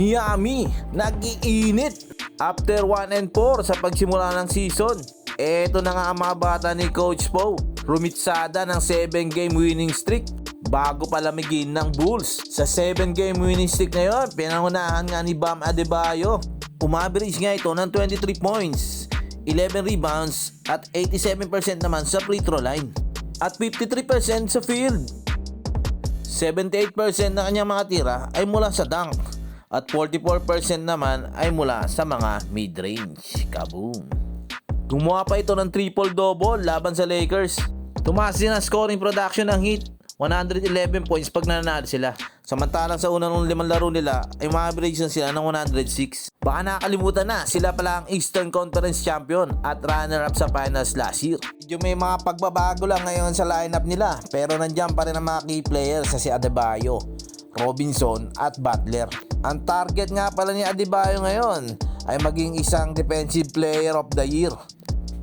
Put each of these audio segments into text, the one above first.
Miami nag-iinit after 1-4 sa pagsimula ng season. Eto na nga ang mga bata ni Coach Poe, rumitsada ng 7-game winning streak bago palamigin ng Bulls. Sa 7-game winning streak na yun, pinangunahan nga ni Bam Adebayo. Umaverage nga ito ng 23 points, 11 rebounds at 87% naman sa free throw line at 53% sa field. 78% na kanyang mga tira ay mula sa dunk at 44% naman ay mula sa mga mid-range. Kaboom! Gumawa pa ito ng triple-double laban sa Lakers. Tumaas din ang scoring production ng Heat, 111 points pag nananalo sila. Samantalang sa unang 5 laro nila ay ma-average na sila ng 106. Baka nakakalimutan na, sila pala ang Eastern Conference Champion at runner-up sa finals last year. Medyo may mga pagbabago lang ngayon sa lineup nila, pero nandiyan pa rin ang mga key players na si Adebayo, Robinson at Butler. Ang target nga pala ni Adebayo ngayon ay maging isang defensive player of the year.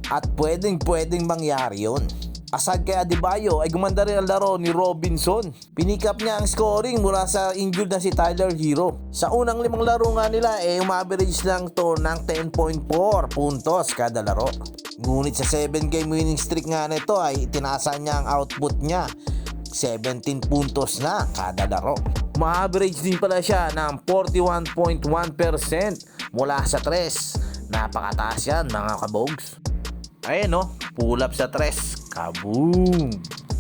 At pwedeng mangyari yun. Aside kay Adebayo ay gumanda rin ang laro ni Robinson. Pinikap niya ang scoring mula sa injured na si Tyler Hero. Sa unang 5 laro nga nila umaverage lang to ng 10.4 puntos kada laro. Ngunit sa 7-game winning streak nga nito ay tinaasan niya ang output niya, 17 puntos na kada laro. Ma-average din pala siya ng 41.1% mula sa 3. Napakataas yan mga kabogs. Ayun no, pull up sa 3. Kaboom!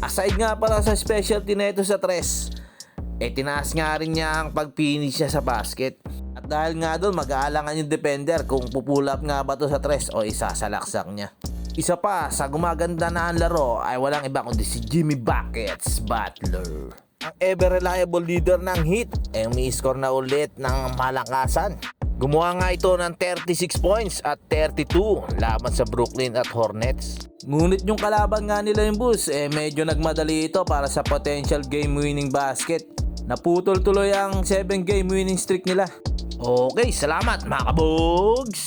Aside nga pala sa specialty na ito sa 3, tinaas nga rin niya ang pag-finish niya sa basket. At dahil nga doon, mag-aalangan yung defender kung pupull up nga ba to sa 3 o isasalaksak niya. Isa pa, sa gumaganda na ang laro ay walang iba kundi si Jimmy Buckets Butler. Ang ever-reliable leader ng Heat umi-score na ulit ng malakasan. Gumawa nga ito ng 36 points at 32 laban sa Brooklyn at Hornets. Ngunit yung kalaban nga nila yung Bulls medyo nagmadali ito para sa potential game-winning basket. Naputol tuloy ang 7-game winning streak nila. Okay, salamat mga kabogs!